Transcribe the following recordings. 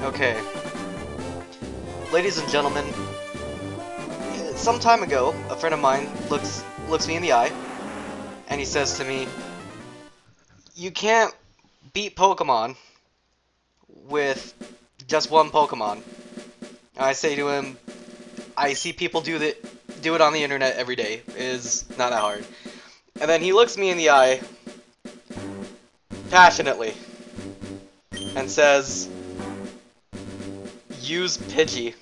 Okay. Ladies and gentlemen, some time ago, a friend of mine looks me in the eye, and he says to me, "You can't beat Pokemon with just one Pokemon." And I say to him, "I see people do it on the internet every day. It is not that hard." And then he looks me in the eye passionately and says, "Use Pidgey,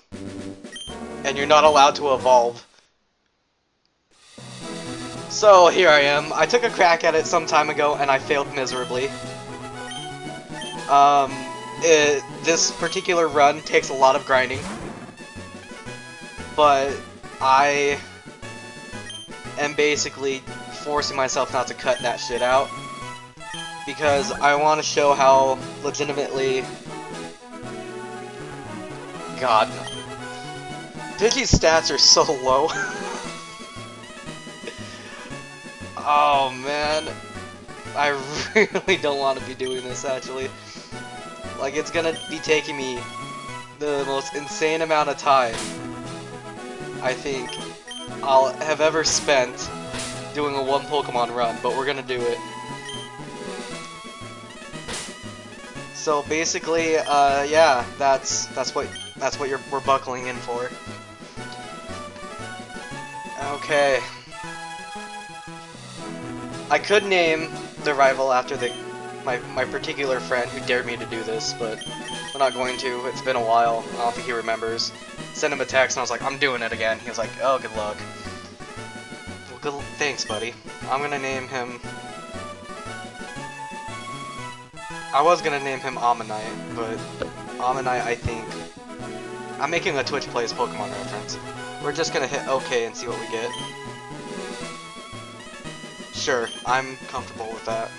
and you're not allowed to evolve." So here I am. I took a crack at it some time ago and I failed miserably. This particular run takes a lot of grinding, but I am basically forcing myself not to cut that shit out because I want to show how legitimately... God, no. Pidgey's stats are so low. Oh man, I really don't want to be doing this actually. Like, it's gonna be taking me the most insane amount of time I think I'll have ever spent doing a one Pokemon run, but we're gonna do it. So basically, yeah, that's what we're buckling in for. Okay. I could name the rival after my particular friend who dared me to do this, but we're not going to. It's been a while. I don't think he remembers. Sent him a text and I was like, "I'm doing it again." He was like, "Oh, good luck." Well, thanks, buddy. I'm gonna name him... I was gonna name him Ammonite, but Ammonite, I think... I'm making a Twitch Plays Pokemon reference. We're just gonna hit OK and see what we get. Sure, I'm comfortable with that.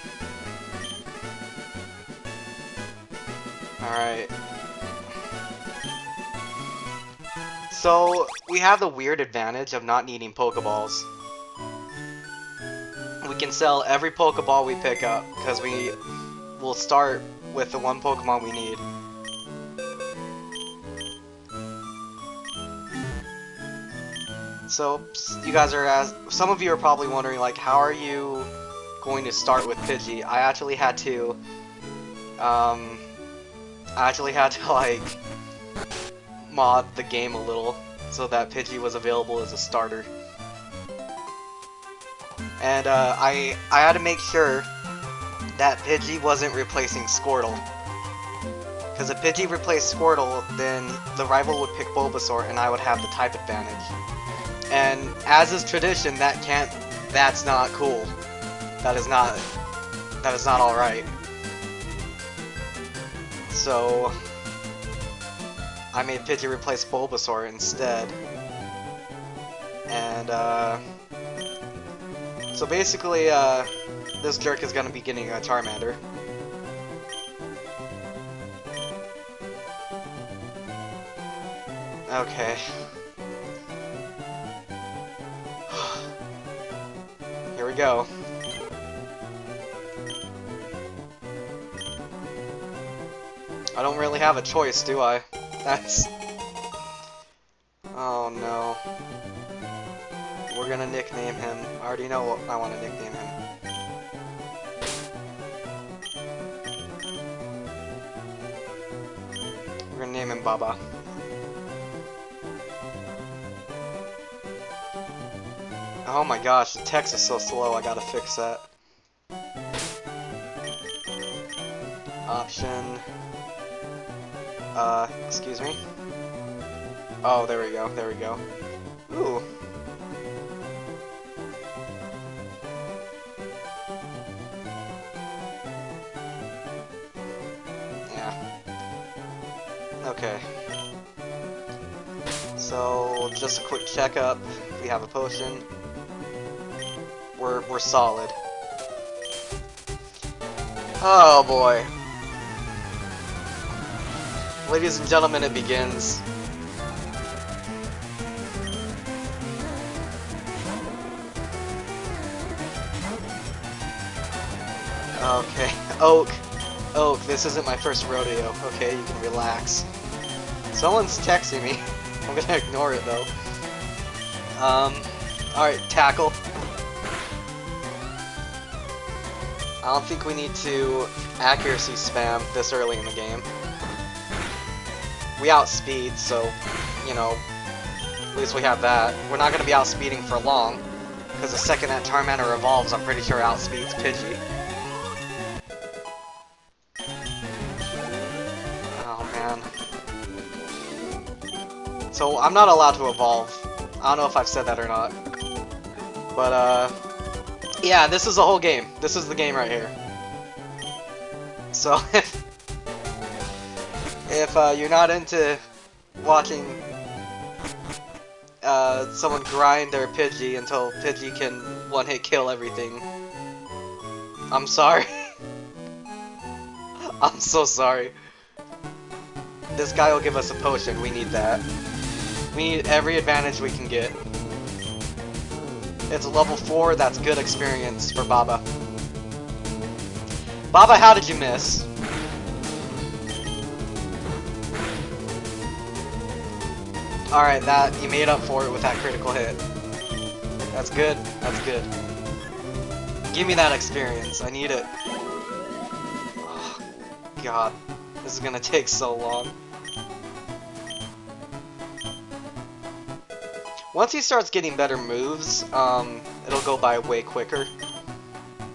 Alright. So, we have the weird advantage of not needing Pokeballs. We can sell every Pokeball we pick up, because we will start with the one Pokemon we need. So, you guys are some of you are probably wondering, like, how are you going to start with Pidgey? I actually had to, like, mod the game a little so that Pidgey was available as a starter. And, I had to make sure that Pidgey wasn't replacing Squirtle. Because if Pidgey replaced Squirtle, then the rival would pick Bulbasaur and I would have the type advantage. And as is tradition, that's not cool. That is not alright. So I made Pidgey replace Bulbasaur instead. And so basically this jerk is gonna be getting a Charmander. Okay. Here we go. I don't really have a choice, do I? That's... Oh no. We're gonna nickname him. I already know what I want to nickname him. We're gonna name him Baba. Oh my gosh, the text is so slow, I gotta fix that. Option... excuse me? Oh, there we go, there we go. Ooh. Yeah. Okay. So, just a quick checkup. We have a potion. We're solid. Oh boy. Ladies and gentlemen, it begins. Okay, Oak. Oak, this isn't my first rodeo. Okay, you can relax. Someone's texting me. I'm gonna ignore it though. Alright, tackle. I don't think we need to accuracy spam this early in the game. We outspeed, so, you know, at least we have that. We're not gonna be outspeeding for long, because the second that Charmander evolves, I'm pretty sure it outspeeds Pidgey. Oh man. So I'm not allowed to evolve. I don't know if I've said that or not. But yeah, this is the whole game. This is the game right here. So if you're not into watching someone grind their Pidgey until Pidgey can one-hit kill everything, I'm sorry. I'm so sorry. This guy will give us a potion. We need that. We need every advantage we can get. It's a level 4. That's good experience for Baba. Baba, how did you miss? Alright, that you made up for it with that critical hit. That's good. That's good. Give me that experience. I need it. Oh, God. This is gonna take so long. Once he starts getting better moves, it'll go by way quicker.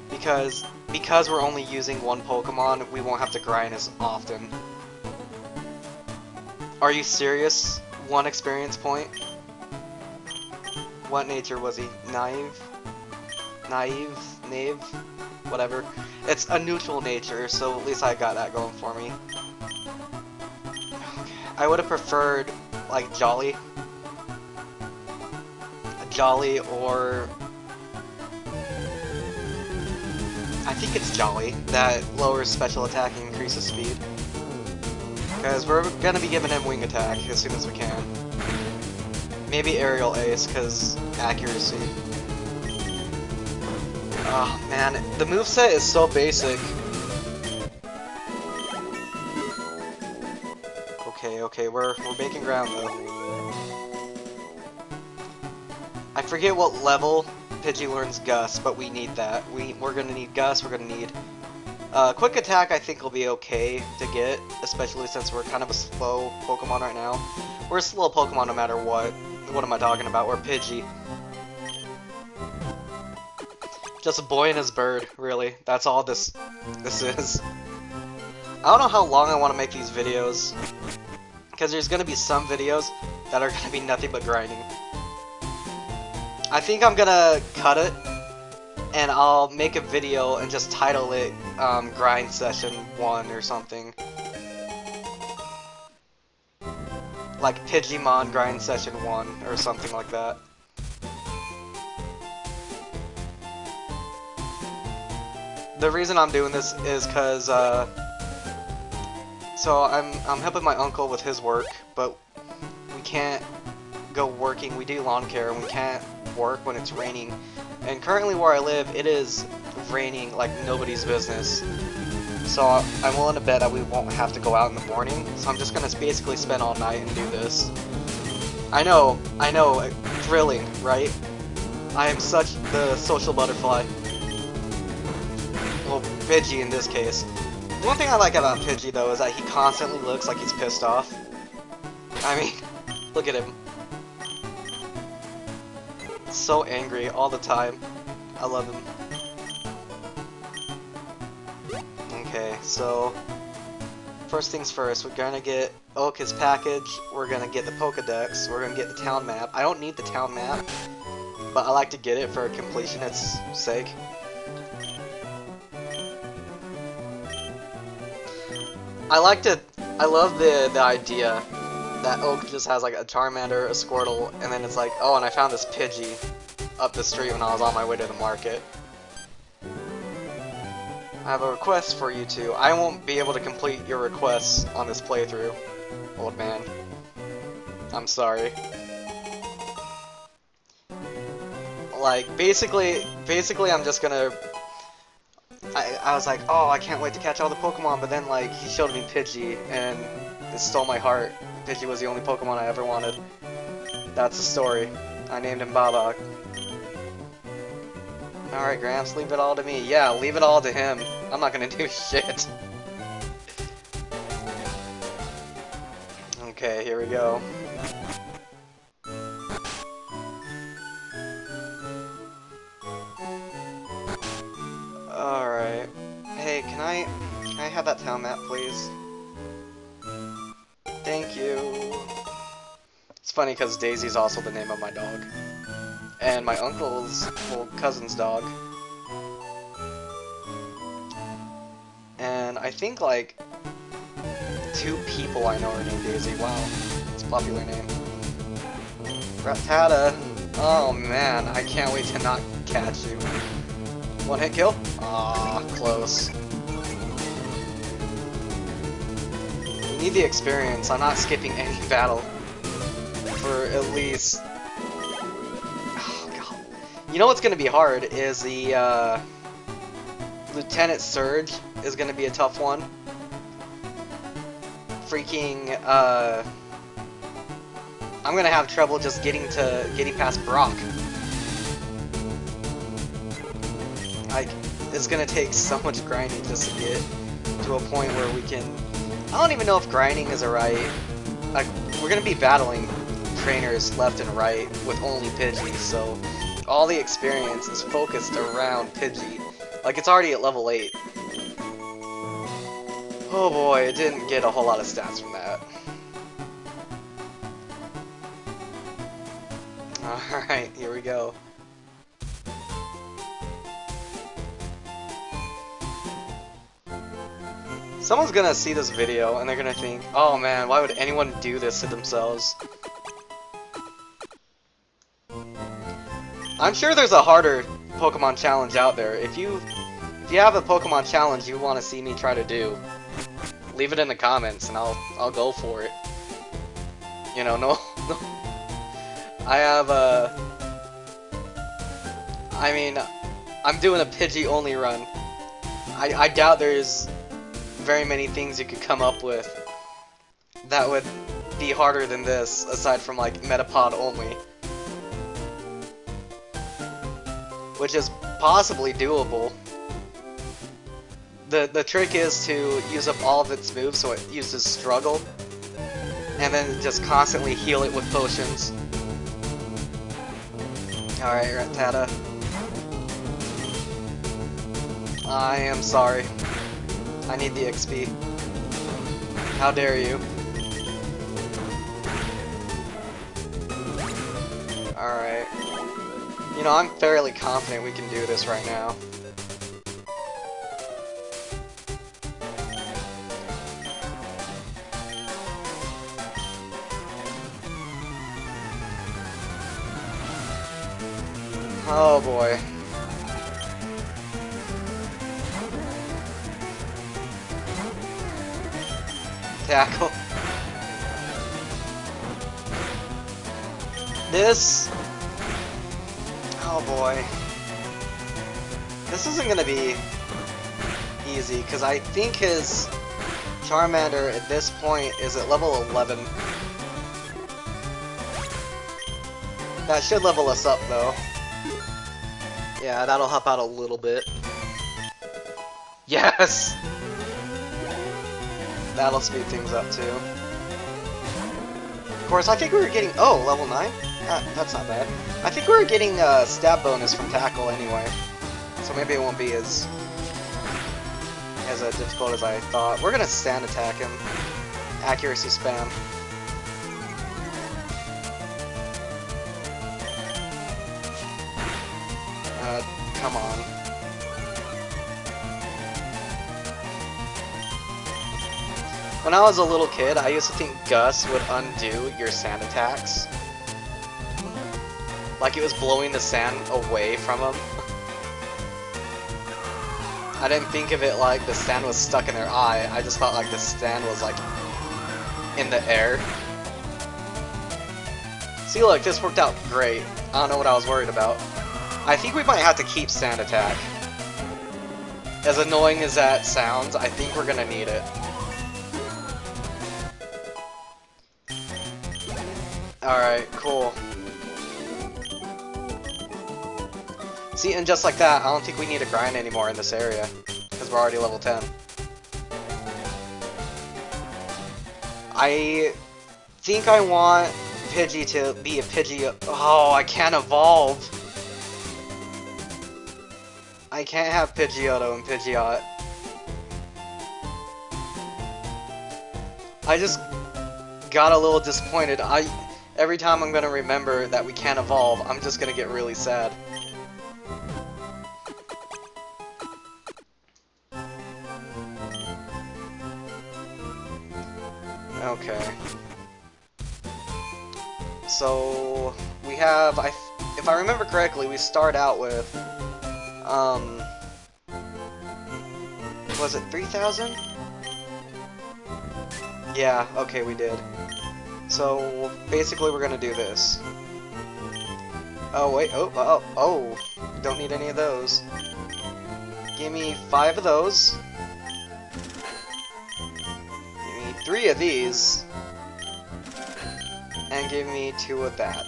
Because we're only using one Pokemon, we won't have to grind as often. Are you serious? 1 experience point? What nature was he? Naive? Knave? Whatever. It's a neutral nature, so at least I got that going for me. I would have preferred, like, Jolly. Jolly or... I think it's Jolly that lowers special attack and increases speed. Because we're gonna be giving him wing attack as soon as we can. Maybe aerial ace, because accuracy. Oh man, the moveset is so basic. Okay, we're making ground though. I forget what level Pidgey learns Gust, but we need that. We're gonna need Gust, we're gonna need... Quick Attack I think will be okay to get, especially since we're kind of a slow Pokemon right now. We're a slow Pokemon no matter what. What am I talking about? We're Pidgey. Just a boy and his bird, really. That's all this is. I don't know how long I want to make these videos, because there's going to be some videos that are going to be nothing but grinding. I think I'm going to cut it, and I'll make a video and just title it Grind Session 1 or something. Like Pidgeymon Grind Session 1 or something like that. The reason I'm doing this is because, so I'm helping my uncle with his work, but we can't go working. We do lawn care, and we can't work when it's raining. And currently where I live, it is raining like nobody's business. So I'm willing to bet that we won't have to go out in the morning. So I'm just gonna basically spend all night and do this. I know, thrilling, right? I am such the social butterfly. Well, Pidgey in this case. One thing I like about Pidgey though is that he constantly looks like he's pissed off. I mean, look at him. So angry all the time. I love him. Okay, so first things first, we're gonna get Oka's package, we're gonna get the Pokedex, we're gonna get the town map. I don't need the town map, but I like to get it for completionist's sake. I love the idea that Oak just has like a Charmander, a Squirtle, and then it's like, oh, and I found this Pidgey up the street when I was on my way to the market. I have a request for you two. I won't be able to complete your requests on this playthrough, old man. I'm sorry. Like, basically I'm just gonna I was like, oh, I can't wait to catch all the Pokemon, but then like he showed me Pidgey, and it stole my heart. Pidgey was the only Pokemon I ever wanted. That's the story. I named him Babak. Alright, Gramps, leave it all to me. Yeah, leave it all to him. I'm not gonna do shit. Okay, here we go. Alright. Hey, can I have that town map, please? Thank you. It's funny because Daisy's also the name of my dog. And my uncle's, well, cousin's dog. And I think, like, 2 people I know are named Daisy. Wow. It's a popular name. Rattata. Oh, man. I can't wait to not catch you. One hit kill? Ah, close. We need the experience. I'm not skipping any battle. For at least... Oh, God. You know what's gonna be hard is the, Lieutenant Surge is gonna be a tough one. Freaking, I'm gonna have trouble just getting past Brock. It's gonna take so much grinding just to get to a point where we can... I don't even know if grinding is alright. Like, we're gonna be battling trainers left and right with only Pidgey, so all the experience is focused around Pidgey. Like, it's already at level 8. Oh boy, it didn't get a whole lot of stats from that. Alright, here we go. Someone's gonna see this video and they're gonna think, oh man, why would anyone do this to themselves? I'm sure there's a harder Pokemon challenge out there. If you have a Pokemon challenge you want to see me try to do, leave it in the comments and I'll go for it. You know, no I have I mean, I'm doing a Pidgey only run. I doubt there's very many things you could come up with that would be harder than this, aside from like Metapod only. Which is possibly doable. The trick is to use up all of its moves so it uses Struggle, and then just constantly heal it with potions. Alright, Rattata. I am sorry. I need the XP. How dare you? Alright. You know, I'm fairly confident we can do this right now. Oh boy. Tackle. This... Oh boy. This isn't gonna be easy, because I think his Charmander at this point is at level 11. That should level us up, though. Yeah, that'll help out a little bit. Yes! That'll speed things up, too. Of course, I think we were getting... Oh, level 9? That's not bad. I think we were getting a stab bonus from Tackle anyway. So maybe it won't be as difficult as I thought. We're gonna stand attack him. Accuracy spam. Come on. When I was a little kid, I used to think Gus would undo your sand attacks. Like it was blowing the sand away from him. I didn't think of it like the sand was stuck in their eye. I just thought like the sand was like in the air. See, look, this worked out great. I don't know what I was worried about. I think we might have to keep sand attack. As annoying as that sounds, I think we're gonna need it. Alright, cool. See, and just like that, I don't think we need to grind anymore in this area, because we're already level 10. I think I want Pidgey to be a Pidgey. Oh, I can't evolve. I can't have Pidgeotto and Pidgeot. I just got a little disappointed. Every time I'm gonna remember that we can't evolve, I'm just gonna get really sad. Okay. So we have, if I remember correctly, we start out with, was it 3,000? Yeah, okay, we did. So basically we're gonna do this. Oh wait, oh, don't need any of those. Give me 5 of those. Give me 3 of these. And give me 2 of that.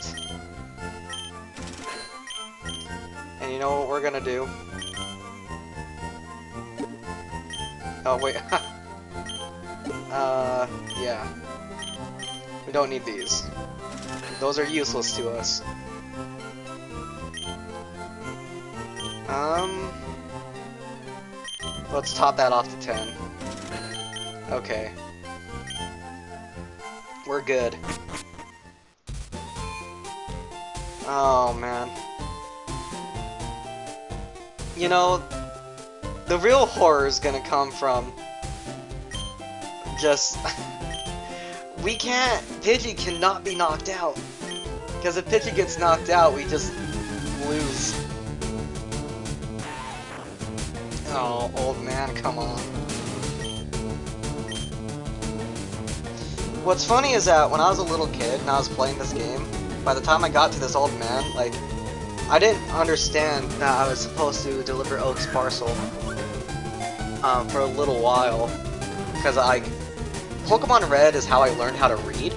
And you know what we're gonna do? Oh wait, yeah. We don't need these. Those are useless to us. Let's top that off to 10. Okay. We're good. Oh, man. You know, the real horror is gonna come from just... we can't... Pidgey cannot be knocked out. Because if Pidgey gets knocked out, we just lose. Oh, old man, come on. What's funny is that when I was a little kid and I was playing this game, by the time I got to this old man, like, I didn't understand that I was supposed to deliver Oak's parcel for a little while. Because, like, Pokemon Red is how I learned how to read.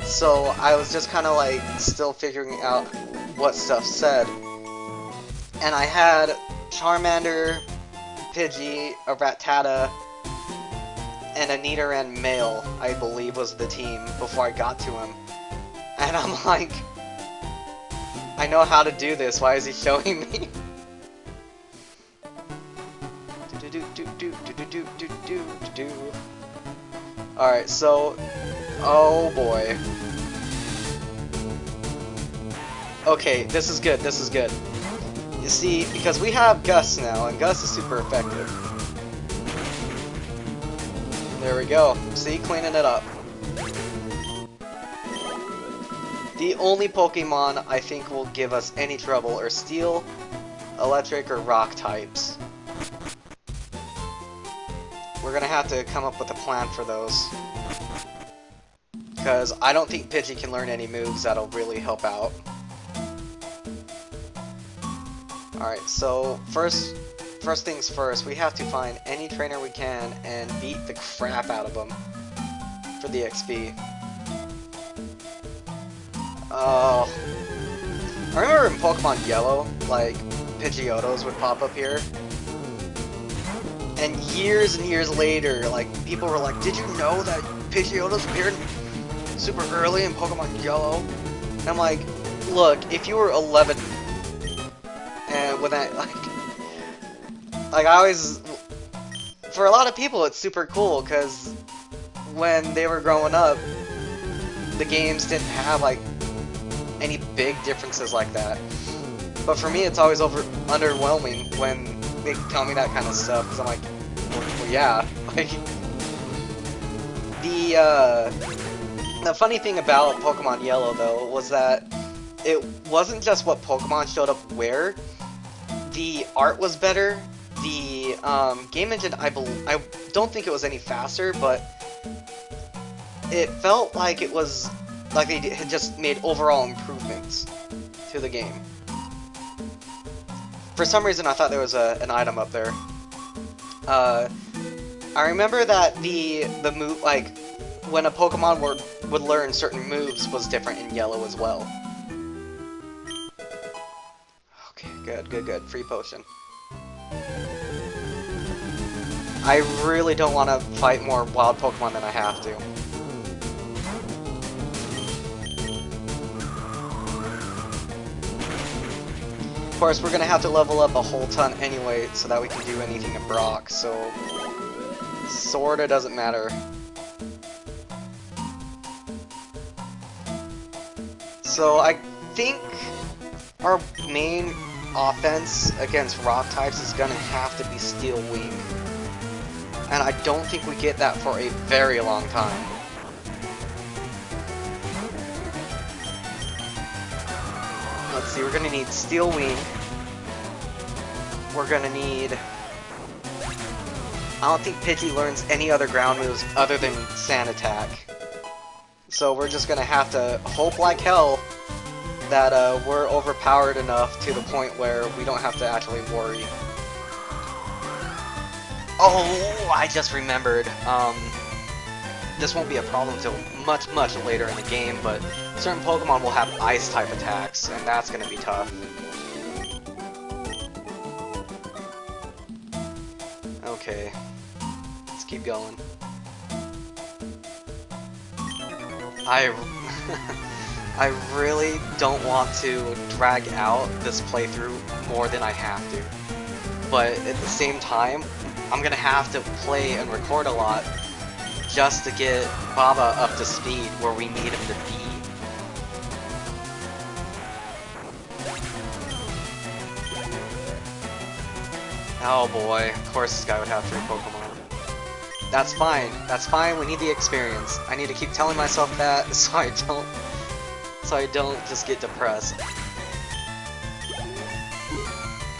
So I was just kind of, like, still figuring out what stuff said. And I had Charmander, Pidgey, a Rattata, and a Nidoran male, I believe, was the team before I got to him. And I'm like, I know how to do this, why is he showing me? Alright, so, oh boy. Okay, this is good, this is good. You see, because we have Gus now, and Gus is super effective. There we go. See, cleaning it up. The only Pokemon I think will give us any trouble are Steel, Electric, or Rock types. We're gonna have to come up with a plan for those. Because I don't think Pidgey can learn any moves that'll really help out. Alright, so first things first, we have to find any trainer we can and beat the crap out of them for the XP. Oh. I remember in Pokemon Yellow, like, Pidgeotos would pop up here. And years later, like, people were like, did you know that Pidgeotos appeared super early in Pokemon Yellow? And I'm like, look, if you were 11, and when that, like I always, for a lot of people it's super cool, because when they were growing up, the games didn't have, like, any big differences like that. But for me, it's always underwhelming when they tell me that kind of stuff, because I'm like, well, yeah. Like, the funny thing about Pokemon Yellow, though, was that it wasn't just what Pokemon showed up where. The art was better. The game engine, I don't think it was any faster, but it felt like it was like they had just made overall improvements to the game. For some reason, I thought there was an item up there. I remember that the move, like, when a Pokemon would learn certain moves was different in yellow as well. Okay, good. Free potion. I really don't want to fight more wild Pokemon than I have to. Of course, we're gonna have to level up a whole ton anyway, so that we can do anything in Brock, so sorta doesn't matter. So I think our main offense against rock types is gonna have to be Steel Wing. And I don't think we get that for a very long time. Let's see, we're gonna need Steel Wing. We're gonna need... I don't think Pidgey learns any other ground moves other than Sand Attack. So we're just gonna have to hope like hell that we're overpowered enough to the point where we don't have to actually worry. Oh, I just remembered. This won't be a problem until much later in the game, but certain Pokemon will have Ice-type attacks, and that's gonna be tough. Okay, let's keep going. I really don't want to drag out this playthrough more than I have to, but at the same time, I'm gonna have to play and record a lot just to get Baba up to speed where we need him to be. Oh boy, of course this guy would have 3 Pokemon. That's fine, we need the experience. I need to keep telling myself that so I don't just get depressed.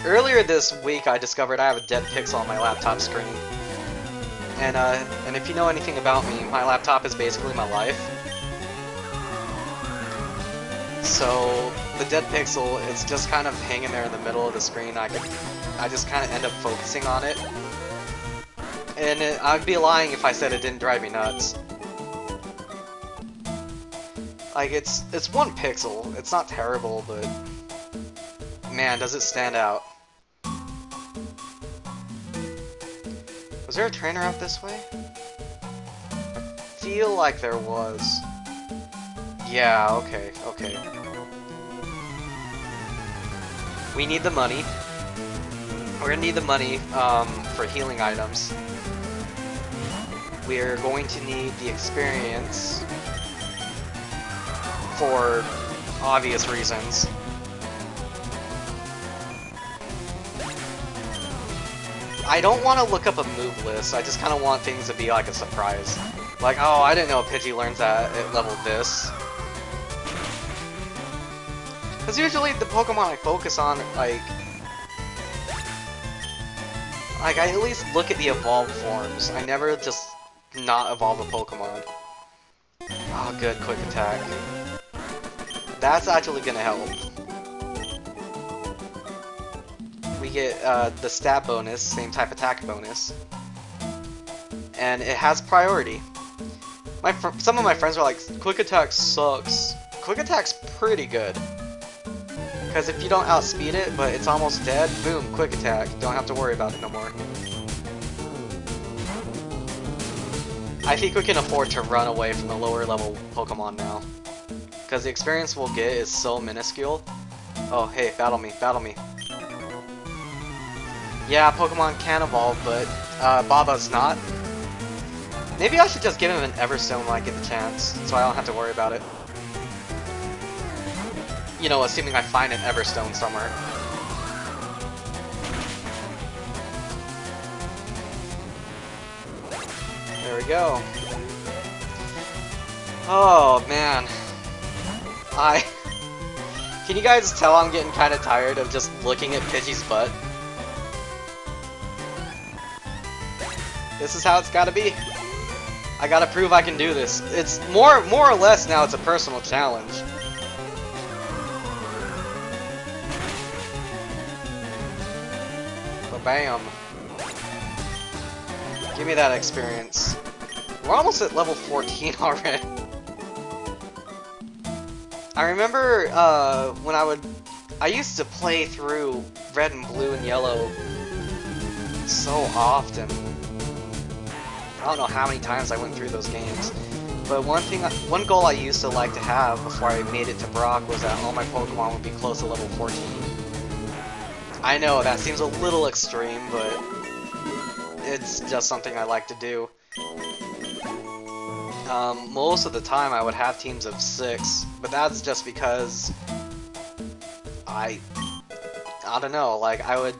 Earlier this week I discovered I have a dead pixel on my laptop screen. And if you know anything about me, my laptop is basically my life. So the dead pixel is just kind of hanging there in the middle of the screen. I just kind of end up focusing on it. And I'd be lying if I said it didn't drive me nuts. Like, it's 1 pixel. It's not terrible, but man, does it stand out. Was there a trainer out this way? I feel like there was. Yeah, okay. We need the money. We're gonna need the money for healing items. We're going to need the experience for obvious reasons. I don't want to look up a move list, I just kind of want things to be like a surprise. Like, oh, I didn't know Pidgey learns that at level this. Because usually the Pokemon I focus on, like I at least look at the evolved forms. I never just not evolve a Pokemon. Oh, good, quick attack. That's actually gonna help. We get the stab bonus, same type attack bonus. And it has priority. Some of my friends are like, quick attack sucks. Quick attack's pretty good. Because if you don't outspeed it, but it's almost dead, boom, quick attack. Don't have to worry about it no more. I think we can afford to run away from the lower level Pokemon now. Because the experience we'll get is so minuscule. Oh, hey, battle me. Yeah, Pokemon can evolve, but Baba's not. Maybe I should just give him an Everstone when I get the chance, so I don't have to worry about it. You know, assuming I find an Everstone somewhere. There we go. Oh, man. Can you guys tell I'm getting kind of tired of just looking at Pidgey's butt? This is how it's gotta be. I gotta prove I can do this. It's more or less now it's a personal challenge. Bam. Give me that experience. We're almost at level 14 already. I remember when I used to play through Red and Blue and Yellow so often. I don't know how many times I went through those games. But one goal I used to like to have before I made it to Brock was that all my Pokemon would be close to level 14. I know, that seems a little extreme, but it's just something I like to do. Most of the time I would have teams of 6, but that's just because I don't know, like I would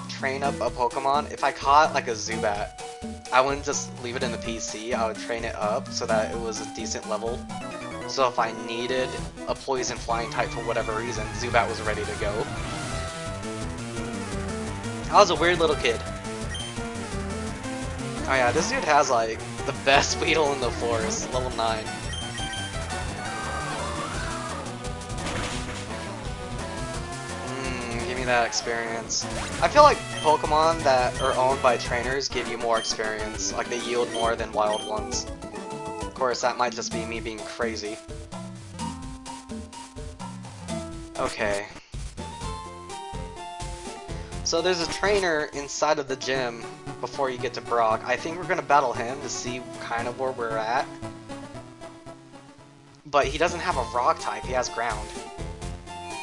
train up a Pokemon. If I caught like a Zubat, I wouldn't just leave it in the PC, I would train it up so that it was a decent level. So if I needed a Poison Flying type for whatever reason, Zubat was ready to go. I was a weird little kid. Oh yeah, this dude has like the best Weedle in the forest, level 9. Give me that experience. I feel like Pokemon that are owned by trainers give you more experience, like they yield more than wild ones. Of course, that might just be me being crazy. Okay. So there's a trainer inside of the gym before you get to Brock. I think we're gonna battle him to see kind of where we're at. But he doesn't have a rock type, he has ground.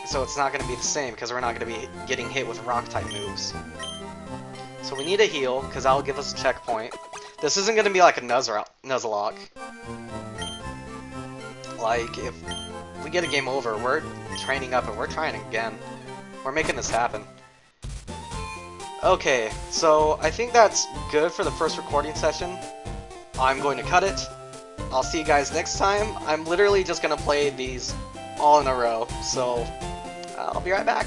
So it's not gonna be the same because we're not gonna be getting hit with rock type moves. So we need a heal because that'll give us a checkpoint. This isn't gonna be like a Nuzlocke. Like if we get a game over, we're training up and we're trying again. We're making this happen. Okay, so I think that's good for the first recording session. I'm going to cut it. I'll see you guys next time. I'm literally just going to play these all in a row, so I'll be right back.